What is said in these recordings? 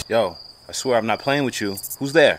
Yo, I swear I'm not playing with you. Who's there?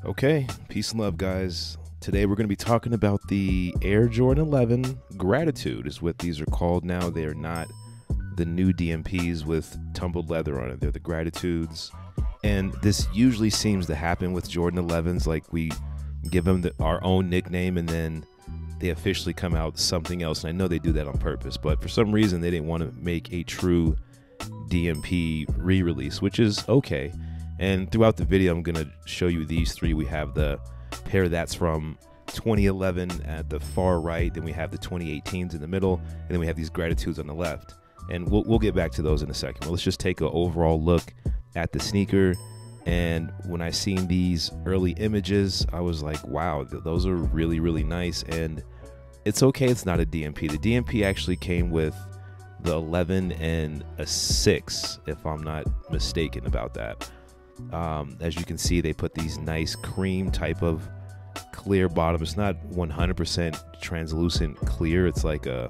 Okay, peace and love, guys. Today we're going to be talking about the Air Jordan 11 Gratitude is what these are called now. They are not the new DMPs with tumbled leather on it. They're the Gratitudes. And this usually seems to happen with Jordan 11s. Like, we give them our own nickname and then they officially come out something else. And I know they do that on purpose, but for some reason they didn't want to make a true DMP re-release, which is okay. And throughout the video, I'm going to show you these three. We have the pair that's from 2011 at the far right. Then we have the 2018s in the middle. And then we have these Gratitudes on the left. And we'll get back to those in a second. But let's just take an overall look at the sneaker. And when I seen these early images, I was like, wow, those are really, really nice. And it's okay it's not a DMP. The DMP actually came with the 11 and a 6, if I'm not mistaken about that. As you can see, they put these nice cream type of clear bottom. It's not 100% translucent clear. It's like a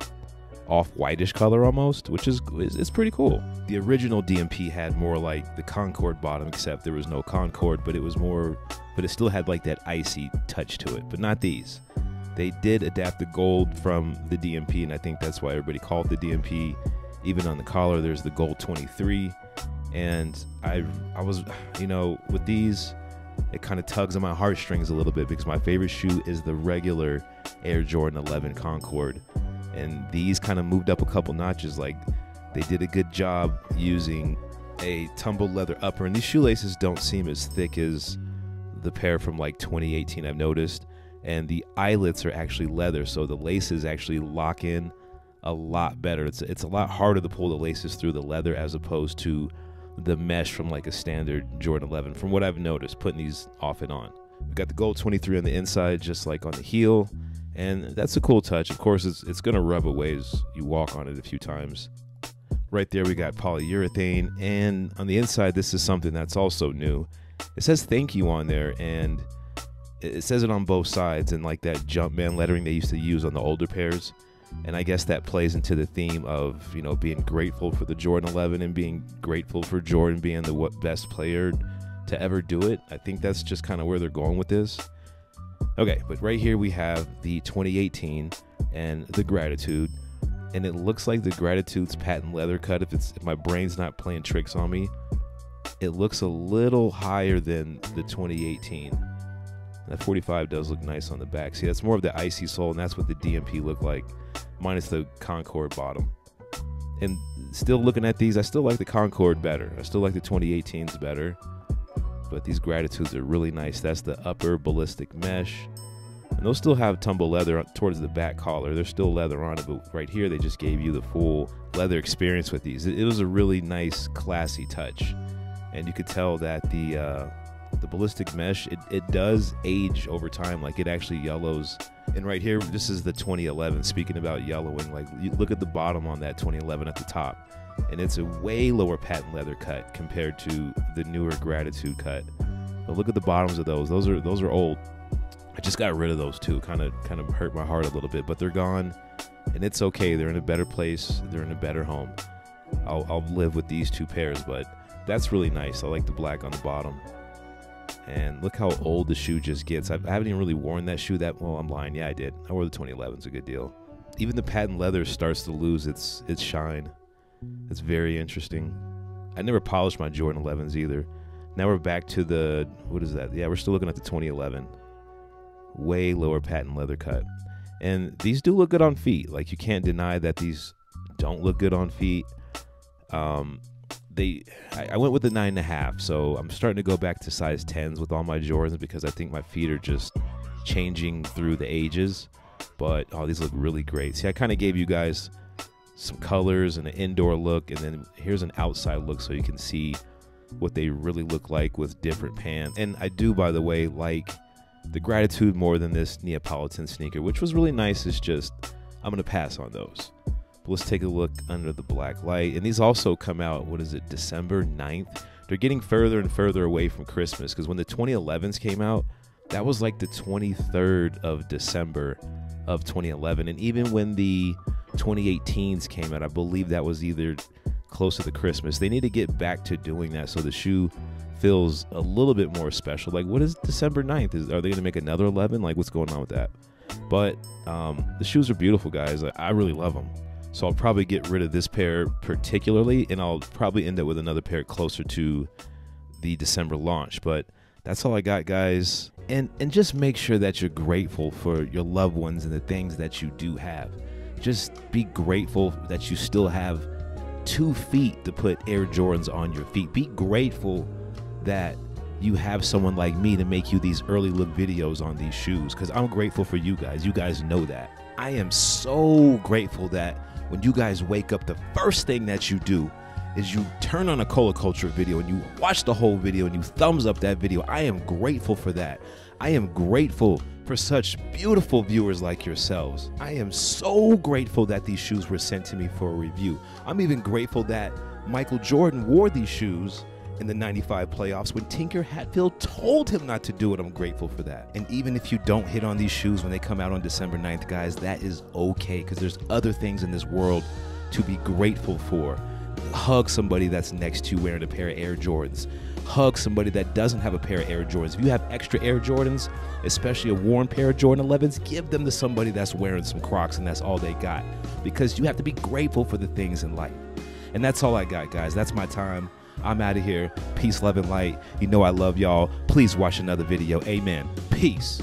off-whitish color almost, which is it's pretty cool. The original DMP had more like the Concord bottom, except there was no Concord, but it still had like that icy touch to it, but not these. They did adapt the gold from the DMP, and I think that's why everybody called it the DMP. Even on the collar, there's the gold 23. And I was, you know, with these, it kind of tugs on my heartstrings a little bit because my favorite shoe is the regular Air Jordan 11 Concord. And these kind of moved up a couple notches. Like, they did a good job using a tumbled leather upper. And these shoelaces don't seem as thick as the pair from like 2018, I've noticed. And the eyelets are actually leather, so the laces actually lock in a lot better. It's a lot harder to pull the laces through the leather as opposed to the mesh from like a standard Jordan 11, from what I've noticed putting these off and on. We've got the gold 23 on the inside, just like on the heel, and that's a cool touch. Of course, it's gonna rub away as you walk on it a few times. Right there we got polyurethane, and on the inside this is something that's also new. It says thank you on there, and it says it on both sides in like that Jumpman lettering they used to use on the older pairs. And I guess that plays into the theme of, you know, being grateful for the Jordan 11 and being grateful for Jordan being the best player to ever do it. I think that's just kind of where they're going with this. Okay, but right here we have the 2018 and the Gratitude. And it looks like the Gratitude's patent leather cut, if my brain's not playing tricks on me. it looks a little higher than the 2018. That 45 does look nice on the back. See, that's more of the icy sole, and that's what the DMP looked like, minus the Concord bottom. And still looking at these, I still like the Concord better. I still like the 2018s better. But these Gratitudes are really nice. That's the upper ballistic mesh. And those still have tumble leather towards the back collar. There's still leather on it, but right here they just gave you the full leather experience with these. It was a really nice, classy touch. And you could tell that the ballistic mesh, it does age over time. Like, it actually yellows. And right here, this is the 2011. Speaking about yellowing, like, you look at the bottom on that 2011 at the top, and it's a way lower patent leather cut compared to the newer Gratitude cut. But look at the bottoms of those. Those are old. I just got rid of those too. Kind of hurt my heart a little bit, but they're gone, and it's okay. They're in a better place. They're in a better home. I'll live with these two pairs, but that's really nice. I like the black on the bottom. And look how old the shoe just gets. I haven't even really worn that shoe that well. I'm lying. Yeah, I did. I wore the 2011. It's a good deal. Even the patent leather starts to lose its shine. It's very interesting. I never polished my Jordan 11s either. Now we're back to the, what is that? Yeah, we're still looking at the 2011. Way lower patent leather cut. And these do look good on feet. Like, you can't deny that these don't look good on feet. I went with the 9.5, so I'm starting to go back to size 10s with all my Jordans because I think my feet are just changing through the ages. But, oh, these look really great. See, I kind of gave you guys some colors and an indoor look, and then here's an outside look so you can see what they really look like with different pants. And I do, by the way, like the Gratitude more than this Neapolitan sneaker, which was really nice. It's just, I'm going to pass on those. But let's take a look under the black light. And these also come out, what is it, December 9th? They're getting further and further away from Christmas, because when the 2011s came out, that was like the 23rd of December of 2011. And even when the 2018s came out, I believe that was either closer to Christmas. They need to get back to doing that so the shoe feels a little bit more special. Like, what is December 9th? Are they going to make another 11? Like, what's going on with that? But the shoes are beautiful, guys. I really love them. So I'll probably get rid of this pair particularly, and I'll probably end up with another pair closer to the December launch. But that's all I got, guys. And just make sure that you're grateful for your loved ones and the things that you do have. Just be grateful that you still have 2 feet to put Air Jordans on your feet. Be grateful that you have someone like me to make you these early look videos on these shoes, because I'm grateful for you guys. You guys know that. I am so grateful that when you guys wake up, the first thing that you do is you turn on a Cola Culture video and you watch the whole video and you thumbs up that video. I am grateful for that. I am grateful for such beautiful viewers like yourselves. I am so grateful that these shoes were sent to me for a review. I'm even grateful that Michael Jordan wore these shoes in the '95 playoffs when Tinker Hatfield told him not to do it. I'm grateful for that. And even if you don't hit on these shoes when they come out on December 9th, guys, that is okay, because there's other things in this world to be grateful for. Hug somebody that's next to you wearing a pair of Air Jordans. Hug somebody that doesn't have a pair of Air Jordans. If you have extra Air Jordans, especially a worn pair of Jordan 11s, give them to somebody that's wearing some Crocs and that's all they got, because you have to be grateful for the things in life. And that's all I got, guys. That's my time. I'm out of here. Peace, love, and light. You know I love y'all. Please watch another video. Amen. Peace.